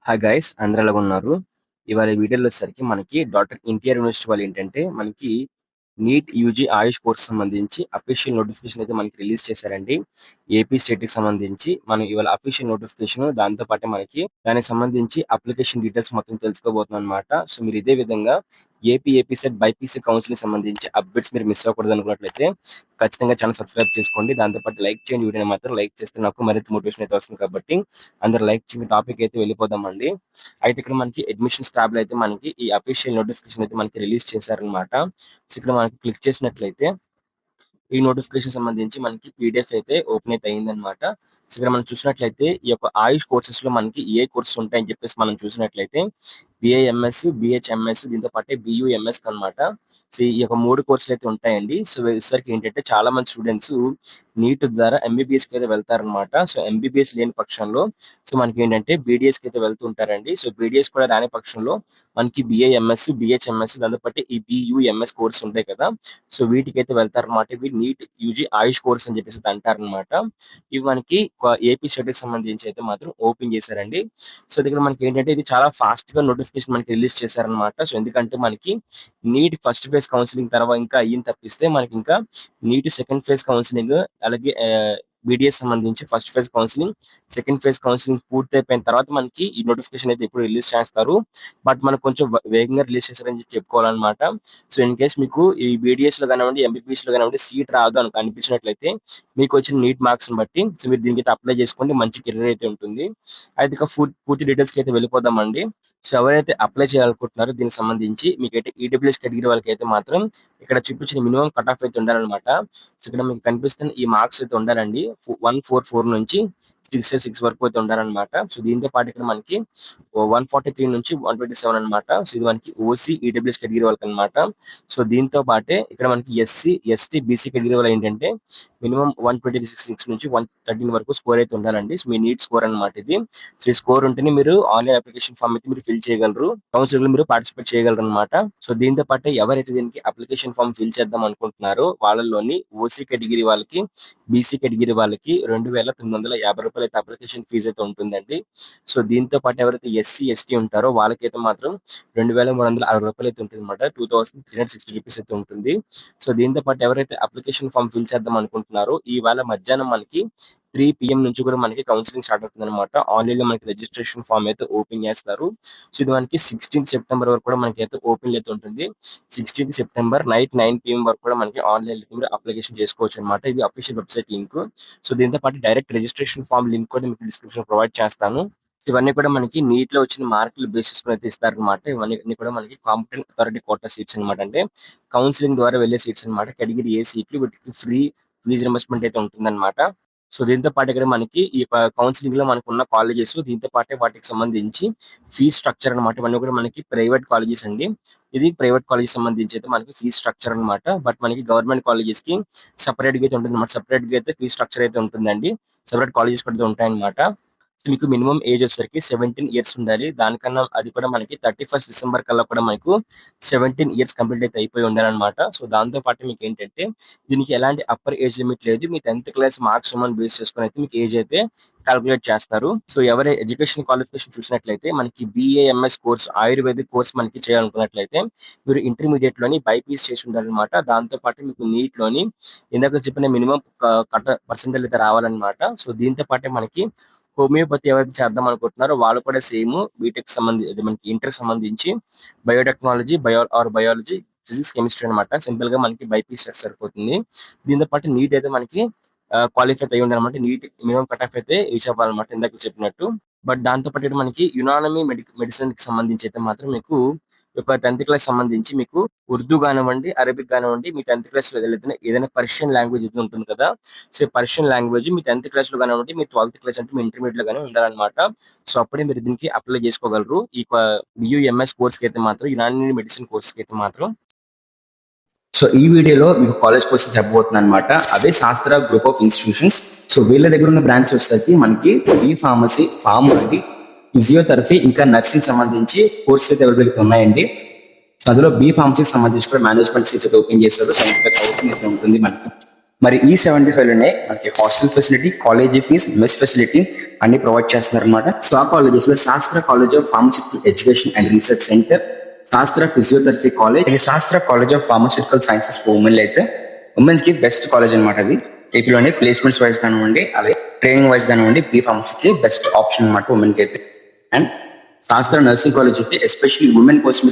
Hi guys అందరూ ఎలాగున్నారు? ఇవాళ ఈ వీడియోలో వచ్చేసరికి మనకి డాక్టర్ ఎన్టీఆర్ యూనివర్సిటీ వాళ్ళు ఏంటంటే మనకి నీట్ యూజీ ఆయుష్ కోర్స్ సంబంధించి అఫీషియల్ నోటిఫికేషన్ అయితే మనకి రిలీజ్ చేశారండి. ఏపీ స్టేట్ కి సంబంధించి మనం ఇవాళ అఫీషియల్ నోటిఫికేషన్ దాంతో పాటు మనకి దానికి సంబంధించి అప్లికేషన్ డీటెయిల్స్ మొత్తం తెలుసుకోబోతున్నాం అనమాట. సో మీరు ఇదే విధంగా ఏపీ సెట్ బైపీసీ కౌన్సిలింగ్ సంబంధించి అప్డేట్స్ మీరు మిస్ అవ్వకూడదు అనుకున్నట్లయితే ఖచ్చితంగా ఛానల్ సబ్స్క్రైబ్ చేసుకోండి. దాంతో పాటు లైక్ చేయండి. వీడియోని మాత్రం లైక్ చేస్తే నాకు మరింత మోటివేషన్ అయితే వస్తుంది కాబట్టి అందరు లైక్ చేయండి. టాపిక్ అయితే వెళ్ళిపోదామండి. అయితే ఇక్కడ మనకి అడ్మిషన్స్ ట్యాబ్ లో అయితే మనకి ఈ అఫీషియల్ నోటిఫికేషన్ అయితే మనకి రిలీజ్ చేశారనమాట. సో ఇక్కడ మనకి క్లిక్ చేసినట్లయితే ఈ నోటిఫికేషన్ సంబంధించి మనకి పీడిఎఫ్ అయితే ఓపెన్ అయితే అయిందనమాట. సో ఇక్కడ మనం చూసినట్లయితే ఈ యొక్క ఆయుష్ కోర్సెస్ లో మనకి ఏ కోర్సెస్ ఉంటాయని చెప్పేసి మనం చూసినట్లయితే బిఏఎంఎస్, బిహెచ్ఎంఎస్, దీంతో పాటే బియుఎంఎస్ అనమాట. సో ఈ యొక్క 3 కోర్సులు అయితే ఉంటాయండి. సో వచ్చేసరికి ఏంటంటే చాలా మంది స్టూడెంట్స్ నీట్ ద్వారా ఎంబీబీఎస్ కి అయితే వెళ్తారనమాట. సో ఎంబీబీఎస్ లేని పక్షంలో సో మనకి ఏంటంటే బీడీఎస్ కి అయితే వెళ్తుంటారండి. సో బీడీఎస్ కూడా రాని పక్షంలో మనకి బిఏఎంఎస్, బిహెచ్ఎంఎస్, దాంతో పాటు ఈ బియుఎంఎస్ కోర్స్ ఉంటాయి కదా. సో వీటికి అయితే వెళ్తారనమాట. ఇవి నీట్ యూజీ ఆయుష్ కోర్స్ అని చెప్పేసి అంటారనమాట. ఇవి మనకి ఏపీ స్టేట్ కి సంబంధించి అయితే మాత్రం ఓపెన్ చేశారండి. సో దగ్గర మనకి ఏంటంటే ఇది చాలా ఫాస్ట్ గా నోటిఫికేషన్ మనకి రిలీజ్ చేశారనమాట. సో ఎందుకంటే మనకి నీట్ ఫస్ట్ ఫేజ్ కౌన్సిలింగ్ తర్వాత ఇంకా అయ్యింది తప్పిస్తే మనకి ఇంకా నీట్ సెకండ్ ఫేజ్ కౌన్సిలింగ్ అలాగే బీడీఎస్ సంబంధించి first phase counselling, second phase counselling పూర్తి అయిపోయిన తర్వాత మనకి ఈ నోటిఫికేషన్ అయితే ఇప్పుడు రిలీజ్ చేస్తారు. బట్ మనకు కొంచెం వేగంగా రిలీజ్ చేశారని చెప్పి చెప్పుకోవాలన్నమాట. సో ఇన్ కేస్ మీకు ఈ బీడీఎస్ లో కానివ్వండి, ఎంబీబీఎస్ లో కానివ్వండి సీట్ రాదు అని అనిపించినట్లయితే మీకు వచ్చిన నీట్ మార్క్స్ బట్టి సో మీరు దీనికి అయితే అప్లై చేసుకోండి. మంచి కెరీర్ అయితే ఉంటుంది. అయితే ఇక పూర్తి డీటెయిల్స్ కి అయితే వెళ్ళిపోదామండి. సో ఎవరైతే అప్లై చేయాలనుకుంటున్నారో దీనికి సంబంధించి మీకైతే ఈడబ్ల్యూఎస్ కేటగిరీ వాళ్ళకి అయితే మాత్రం ఇక్కడ చూపించిన మినిమం కట్ ఆఫ్ అయితే ఉండాలన్నమాట. సో ఇక్కడ మీకు కనిపిస్తున్న ఈ మార్క్స్ అయితే ఉండాలండి. 144 నుంచి 606 వరకు అయితే ఉండాలన్నమాట. సో దీంతో పాటు ఇక్కడ మనకి 143 నుంచి 127 అనమాట. సో ఇది మనకి ఓసీ ఈడబ్ల్యూఎస్ కేటగిరీ వాళ్ళకి అనమాట. సో దీంతో పాటే ఇక్కడ మనకి ఎస్సీ, ఎస్టీ, బీసీ కేటగిరీ వాళ్ళు ఏంటంటే మినిమం 126 నుంచి 113 వరకు స్కోర్ అయితే ఉండాలండి. సో మీ నీట్ స్కోర్ అనమాట ఇది. సో ఈ స్కోర్ ఉంటేనే మీరు ఆన్లైన్ అప్లికేషన్ ఫామ్ అయితే మీరు ఫిల్ చేయగలరు. కౌన్సిలింగ్ లో మీరు పార్టిసిపేట్ చేయగలరు అనమాట. సో దీంతో పాటు ఎవరైతే దీనికి అప్లికేషన్ ఫామ్ ఫిల్ చేద్దాం అనుకుంటున్నారో వాళ్ళలోని ఓసీ కేటగిరీ వాళ్ళకి, బీసీ కేటగిరీ వాళ్ళకి 2,950 రూపాయలు అయితే అప్లికేషన్ ఫీజు అయితే ఉంటుందండి. సో దీంతో పాటు ఎవరైతే ఎస్సీ, ఎస్టీ ఉంటారో వాళ్ళకైతే మాత్రం 2,360 రూపాయలు అయితే ఉంటుంది అనమాట. 2,360 రూపీస్ అయితే ఉంటుంది. సో దీంతో పాటు ఎవరైతే అప్లికేషన్ ఫామ్ ఫిల్ చేద్దాం అనుకుంటున్నారో ఇవాళ మధ్యాహ్నం మనకి 3 PM నుంచి కూడా మనకి కౌన్సిలింగ్ స్టార్ట్ అవుతుంది అనమాట. ఆన్లైన్ లో మనకి రిజిస్ట్రేషన్ ఫామ్ అయితే ఓపెన్ చేస్తారు. సో ఇది మనకి 16 సెప్టెంబర్ వరకు కూడా మనకి అయితే ఓపెన్ అయితే ఉంటుంది. 16 సెప్టెంబర్ నైట్ 9 PM వరకు కూడా మనకి ఆన్లైన్ లో మీరు అప్లికేషన్ చేసుకోవచ్చు అనమాట. ఇది అఫీషియల్ వెబ్సైట్ లింక్. సో దీంతో పాటు డైరెక్ట్ రిజిస్ట్రేషన్ ఫామ్ లింక్ కూడా మీకు డిస్క్రిప్షన్ ప్రొవైడ్ చేస్తాను. సో ఇవన్నీ కూడా మనకి నీట్ లో వచ్చిన మార్కుల బేసిస్ మీద అయితే ఇస్తారనమాట. ఇవన్నీ కూడా మనకి కాంపిటెంట్ అథారిటీ కోటా సీట్స్ అనమాట. అంటే కౌన్సిలింగ్ ద్వారా వెళ్ళే సీట్స్ అనమాట. కేటగిరీ ఏ సీట్లు వీటికి ఫ్రీ ఫీజు రింబర్స్మెంట్ అయితే ఉంటుందన్నమాట. సో దీంతో పాటు ఇక్కడ మనకి ఈ కౌన్సిలింగ్ లో మనకు ఉన్న కాలేజెస్ దీంతో పాటే వాటికి సంబంధించి ఫీజ్ స్ట్రక్చర్ అనమాట. ఇవన్నీ కూడా మనకి ప్రైవేట్ కాలేజెస్ అండి. ఇది ప్రైవేట్ కాలేజ్ సంబంధించి అయితే మనకి ఫీజ్ స్ట్రక్చర్ అనమాట. బట్ మనకి గవర్నమెంట్ కాలేజెస్ కి సెపరేట్ గా అయితే ఉంటుంది అనమాట. సెపరేట్ గా అయితే ఫీజ్ స్ట్రక్చర్ అయితే ఉంటుందండి. సెపరేట్ కాలేజెస్ కూడా ఉంటాయన్నమాట. సో మీకు మినిమం ఏజ్ వచ్చేసరికి 17 ఇయర్స్ ఉండాలి. దానికన్నా అది కూడా మనకి 31 డిసెంబర్ కల్లా కూడా మనకు 17 ఇయర్స్ కంప్లీట్ అయితే అయిపోయి ఉండాలన్నమాట. సో దాంతో పాటు మీకు ఏంటంటే దీనికి ఎలాంటి అప్పర్ ఏజ్ లిమిట్ లేదు. మీ 10th క్లాస్ మార్క్స్ బేస్ చేసుకుని అయితే మీకు ఏజ్ అయితే క్యాల్కులేట్ చేస్తారు. సో ఎవరి ఎడ్యుకేషన్ క్వాలిఫికేషన్ చూసినట్లయితే మనకి బిఏఎంఎస్ కోర్స్, ఆయుర్వేదిక్ కోర్స్ మనకి చేయాలనుకున్నట్లయితే మీరు ఇంటర్మీడియట్ లోని బైపీస్ చేసి ఉండాలన్నమాట. దాంతో పాటు మీకు నీట్ లోని ఇందాక చెప్పిన మినిమం కట్ పర్సెంటేజ్ అయితే రావాలన్నమాట. సో దీంతో పాటే మనకి హోమియోపతి ఎవరైతే చేద్దాం అనుకుంటున్నారో వాళ్ళు కూడా సేమ్ బీటెక్ సంబంధించి మనకి ఇంటర్ సంబంధించి బయోటెక్నాలజీ, బయాలజీ, ఫిజిక్స్, కెమిస్ట్రీ అనమాట. సింపుల్ గా మనకి బైపీసీ సరిపోతుంది. దీంతో పాటు నీట్ అయితే మనకి క్వాలిఫై అయ్యి ఉండాలన్నమాట. నీట్ మినిమం కట్ ఆఫ్ అయితే రీచ్ అవ్వాలన్నమాట ఇందాక చెప్పినట్టు. బట్ దాంతో పాటు మనకి యునానమీ మెడిసిన్ కి సంబంధించి అయితే మాత్రం మీకు ఒక 10th క్లాస్ సంబంధించి మీకు ఉర్దూ కానివ్వండి, అరబిక్ కానివ్వండి, మీ 10th క్లాస్ లో ఏదైనా పర్షియన్ లాంగ్వేజ్ అయితే ఉంటుంది కదా. సో పర్షియన్ లాంగ్వేజ్ మీ 10th క్లాస్ లో కానివ్వండి, మీ 12th క్లాస్ అంటే మీ ఇంటర్మీడియట్ లో కానీ ఉండాలన్నమాట. సో అప్పుడే మీరు దీనికి అప్లై చేసుకోగలరు. ఈ బియుఎంఎస్ కోర్స్ కి అయితే మాత్రం, యునానీ మెడిసిన్ కోర్స్ కి అయితే మాత్రం. సో ఈ వీడియోలో మీకు కాలేజ్ కోసం చెప్పబోతున్నాను అనమాట. అదే శాస్త్ర గ్రూప్ ఆఫ్ ఇన్స్టిట్యూషన్స్. సో వీళ్ళ దగ్గర ఉన్న బ్రాంచ్ వచ్చేసరికి మనకి బి ఫార్మసీ, ఫార్మసీ, ఫిజియోథెరపీ, ఇంకా నర్సింగ్ సంబంధించి కోర్సెస్ అయితే అవైలబిలిటీ ఉన్నాయండి. సో అందులో బి ఫార్మసీకి సంబంధించి కూడా మేనేజ్మెంట్ సీట్స్ అయితే ఓపెన్ చేశారు. 75,000 అయితే ఉంటుంది మనకి. మరి ఈ 75 లోనే మనకి hostel facility, college fees, mess facility, అన్ని ప్రొవైడ్ చేస్తున్నారు అనమాట. సో ఆ కాలేజెస్ లో Sastra college of pharmaceutical education and research centre, Sastra physiotherapy college, ఇది Sastra college of pharmaceutical sciences for women అయితే ఉమెన్స్ కి బెస్ట్ కాలేజ్ అనమాట. అది ఏపీలోనే ప్లేస్మెంట్స్ వైజ్ కానివ్వండి, అలాగే ట్రైనింగ్ వైజ్ కానివ్వండి, బీ ఫార్మసీకి బెస్ట్ ఆప్షన్ అనమాట ఉమెన్ కి అయితే. అండ్ శాస్త్ర నర్సింగ్ కాలేజ్ అయితే ఎస్పెషల్లీ ఉమెన్ కోసం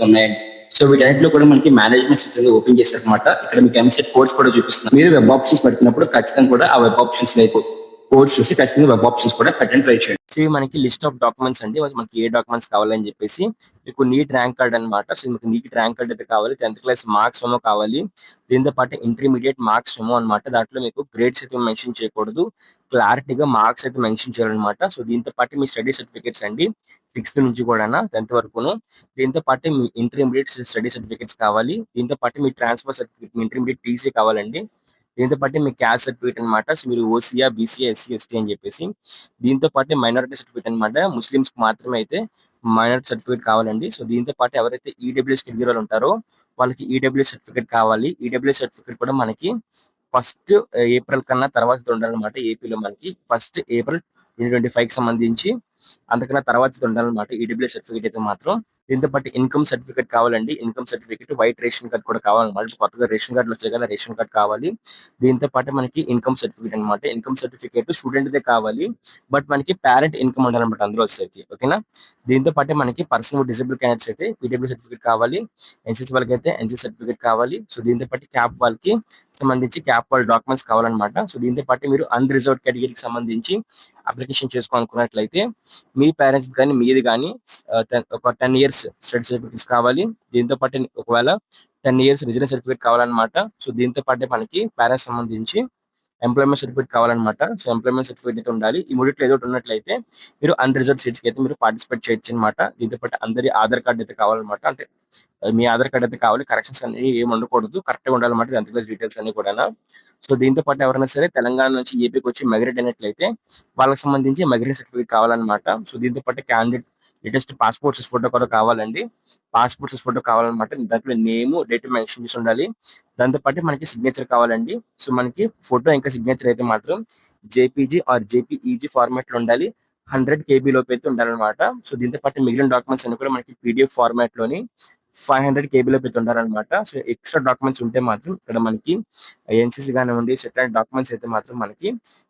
ఉన్నాయండి. సో వీటన్నిటిలో కూడా మనకి మేనేజ్మెంట్ సెక్షన్ ఓపెన్ చేశారు అనమాట. ఇక్కడ మీకు ఎంసెట్ కోర్స్ కూడా చూపిస్తున్నారు. మీరు వెబ్ ఆప్షన్స్ పెడుతున్నప్పుడు ఖచ్చితంగా కూడా ఆ వెబ్ ఆప్షన్స్ వైపు కోర్స్ చూసి ఖచ్చితంగా వెబ్ ఆప్షన్స్ కూడా పెట్టండి, ట్రై చేయండి. సో ఇవి మనకి లిస్ట్ ఆఫ్ డాక్యుమెంట్స్ అండి. మనకి ఏ డాక్యుమెంట్స్ కావాలని చెప్పేసి మీకు నీట్ ర్యాంక్ కార్డ్ అనమాట. సో మీకు నీట్ ర్యాంక్ కార్డ్ అయితే కావాలి, 10th క్లాస్ మార్క్స్ ఏమో కావాలి, దీంతో పాటు ఇంటర్మీడియట్ మార్క్స్ ఏమో అనమాట. దాంట్లో మీకు గ్రేడ్స్ అయితే మెన్షన్ చేయకూడదు, క్లారిటీగా మార్క్స్ అయితే మెన్షన్ చేయాలన్నమాట. సో దీంతో పాటు మీ స్టడీ సర్టిఫికేట్స్ అండి, 6th నుంచి కూడా 10th వరకును. దీంతో పాటు మీ ఇంటర్మీడియట్ స్టడీ సర్టిఫికేట్స్ కావాలి, దీంతో పాటు మీ ట్రాన్స్ఫర్ సర్టిఫికేట్, మీ ఇంటర్మీడియట్ టీసీ కావాలండి, దీంతో పాటు మీ క్యాస్ట్ సర్టిఫికేట్ అనమాట. సో మీరు ఓసీఆ, బీసీఆ, ఎస్సీ, ఎస్టీ అని చెప్పేసి. దీంతో పాటు మైనారిటీ సర్టిఫికేట్ అనమాట, ముస్లిమ్స్ కి మాత్రమే అయితే మైనారిటీ సర్టిఫికేట్ కావాలండి. సో దీంతో పాటు ఎవరైతే ఈడబ్ల్యూఎస్ కేటగిరీలో ఉంటారో వాళ్ళకి ఈడబ్ల్యూఎస్ సర్టిఫికేట్ కావాలి. ఈడబ్ల్యూఎస్ సర్టిఫికేట్ కూడా మనకి 1st ఏప్రిల్ కన్నా తర్వాత ఉండాలన్నమాట. ఏపీలో మనకి 1st ఏప్రిల్ 2025 కి సంబంధించి అంతకన్నా తర్వాత ఉండాలన్నమాట ఈడబ్ల్యూఎస్ సర్టిఫికేట్ అయితే మాత్రం. దీంతో పాటు ఇన్కమ్ సర్టిఫికేట్ కావాలండి, income certificate, white ration card కూడా కావాలన్నమాట. కొత్తగా రేషన్ కార్డులు వచ్చాయి కదా, రేషన్ కార్డ్ కావాలి. దీంతో పాటు మనకి ఇన్కమ్ సర్టిఫికేట్ అనమాట. ఇన్కమ్ సర్టిఫికేట్ స్టూడెంట్ దే కావాలి, బట్ మనకి పేరెంట్ ఇన్కమ్ ఉండాలన్నమాట అందులో వచ్చేసరికి, ఓకేనా. దీంతో పాటు మనకి పర్సన్ విత్ డిసేబుల్ క్యాండిడేట్స్ అయితే పీడబ్ల్యూ సర్టిఫికేట్ కావాలి, ఎన్సీసీ వాళ్ళకి అయితే ఎన్సీ సర్టిఫికేట్ కావాలి. సో దీంతో పాటు క్యాప్ వాళ్ళకి సంబంధించి క్యాప్ వాళ్ళ డాక్యుమెంట్స్ కావాలన్నమాట. సో దీంతో పాటు మీరు అన్రిజర్వ్డ్ కేటగిరీకి సంబంధించి అప్లికేషన్ చేసుకోవాలనుకున్నట్లయితే మీ పేరెంట్స్ కానీ మీది కానీ ఒక 10 years స్టడీ సర్టిఫికేట్స్ కావాలి. దీంతో పాటు ఒకవేళ 10 years రెసిడెన్స్ సర్టిఫికేట్ కావాలన్నమాట. సో దీంతో పాటు మనకి పేరెంట్స్ సంబంధించి ఎంప్లాయ్మెంట్ సర్టిఫికేట్ కావాలన్నమాట. సో ఎంప్లాయ్మెంట్ సర్టిఫికేట్ అయితే ఉండాలి. ఈ మూడిట్లో ఏదో ఒకటి ఉన్నట్లయితే మీరు అన్రిజర్వ్డ్ సీట్స్ కి అయితే మీరు పార్టిసిపేట్ చేయొచ్చు అనమాట. దీంతో పాటు అందరి ఆధార్ కార్డు అయితే కావాలన్నమాట. అంటే మీ ఆధార్ కార్డు అయితే కావాలి, కరెక్షన్స్ అన్ని ఏమి ఉండకూడదు, కరెక్ట్ గా ఉండాలన్నమాట 10th క్లాస్ డీటెయిల్స్ అన్ని కూడా. సో దీంతో పాటు ఎవరైనా సరే తెలంగాణ నుంచి ఏపీకి వచ్చి మైగ్రేట్ అయినట్లయితే వాళ్ళకి సంబంధించి మైగ్రేషన్ సర్టిఫికేట్ కావాలన్నమాట. సో దీంతో పాటు candidate latest passport size photo కూడా కావాలండి. పాస్పోర్ట్ సైజ్ ఫోటో కావాలన్నమాట. దాంట్లో నేమ్, డేట్ మెన్షన్ చేసి ఉండాలి. దాంతో పాటు మనకి సిగ్నేచర్ కావాలండి. సో మనకి ఫోటో ఇంకా సిగ్నేచర్ అయితే మాత్రం జేపీజీ ఆర్ జేపీఈజీ ఫార్మాట్ లో ఉండాలి. 100 KB లోపు అయితే ఉండాలన్నమాట. సో దీంతో పాటు మిగిలిన డాక్యుమెంట్స్ అన్ని కూడా మనకి పీడిఎఫ్ ఫార్మాట్ లోని 500 KB లోపు అయితే ఉండాలన్నమాట. సో ఎక్స్ట్రా డాక్యుమెంట్స్ ఉంటే మాత్రం ఇక్కడ మనకి ఎన్సీసీ కానివ్వండి, సెటిల్ డాక్యుమెంట్స్ అయితే మాత్రం మనకి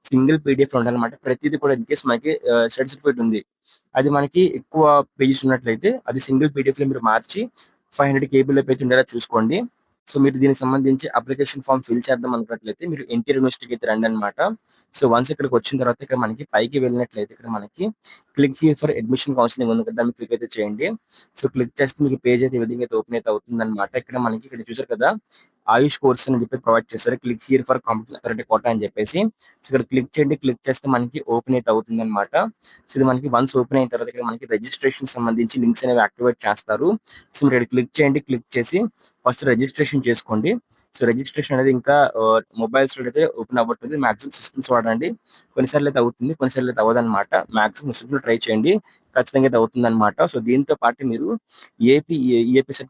సింగిల్ పీడిఎఫ్ ఉండాలన్నమాట. ప్రతిదీ కూడా ఇన్ కేస్ మనకి స్టడీ సర్టిఫికేట్ ఉంది, అది మనకి ఎక్కువ పేజెస్ ఉన్నట్లయితే అది సింగిల్ పీడిఎఫ్ లో మీరు మార్చి 500 KB లోపు అయితే ఉండేలా చూసుకోండి. సో మీరు దీనికి సంబంధించి అప్లికేషన్ ఫామ్ ఫిల్ చేద్దాం అనుకున్నట్లయితే మీరు ఎన్టీఆర్ యూనివర్సిటీకి అయితే రండి అనమాట. సో వన్స్ ఇక్కడికి వచ్చిన తర్వాత ఇక్కడ మనకి పైకి వెళ్ళినట్లయితే ఇక్కడ మనకి click here for admission counselling ఉంది కదా, దాన్ని క్లిక్ అయితే చేయండి. సో క్లిక్ చేస్తే మీకు పేజ్ అయితే ఈ విధంగా అయితే ఓపెన్ అయితే అవుతుంది అనమాట. ఇక్కడ మనకి ఇక్కడ చూసారు కదా ఆయుష్ కోర్స్ అని చెప్పి ప్రొవైడ్ చేస్తారు, click here for competent authority quota అని చెప్పేసి. సో ఇక్కడ క్లిక్ చేయండి, క్లిక్ చేస్తే మనకి ఓపెన్ అయితే అవుతుంది అనమాట. సో ఇది మనకి వన్స్ ఓపెన్ అయిన తర్వాత ఇక్కడ మనకి రిజిస్ట్రేషన్ సంబంధించి లింక్స్ అనేవి యాక్టివేట్ చేస్తారు. సో మీరు ఇక్కడ క్లిక్ చేయండి, క్లిక్ చేసి ఫస్ట్ రిజిస్ట్రేషన్ చేసుకోండి. సో రిజిస్ట్రేషన్ అనేది ఇంకా మొబైల్స్ లో అయితే ఓపెన్ అవ్వట్లేదు, మాక్సిమం సిస్టమ్స్ వాడండి. కొన్నిసార్లు అయితే అవుతుంది, కొన్నిసార్లు అయితే అవ్వదు అనమాట. మాక్సిమం సిస్టమ్ ట్రై చేయండి, ఖచ్చితంగా అయితే అవుతుంది అనమాట. సో దీంతో పాటు మీరు ఏపీ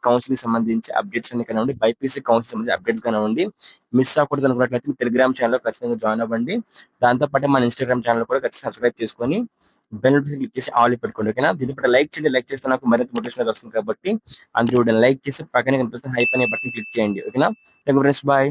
కౌన్సిలింగ్ సంబంధించి అప్డేట్స్ అన్ని కానివ్వండి, బైపీసీ కౌన్సిల్ సంబంధించి అప్డేట్స్ కానివ్వండి మిస్ అవ్వకూడదు అనుకున్నట్లయితే మీ టెలిగ్రామ్ ఛానల్ ఖచ్చితంగా జాయిన్ అవ్వండి. దాంతో పాటు మన ఇన్స్టాగ్రామ్ ఛానల్ కూడా ఖచ్చితంగా సబ్స్క్రైబ్ చేసుకొని బెల్ క్లిక్ చేసి ఆల్ పెట్టుకోండి, ఓకేనా. దీంతో పాటు లైక్ చేయండి, లైక్ చేస్తే నాకు మరింత మోటివేషన్ వస్తుంది కాబట్టి అందరూ లైక్ చేసి పక్కనే కనిపిస్తున్న హైప్ అనే బటన్ క్లిక్ చేయండి, ఓకేనా. Thank you friends, bye.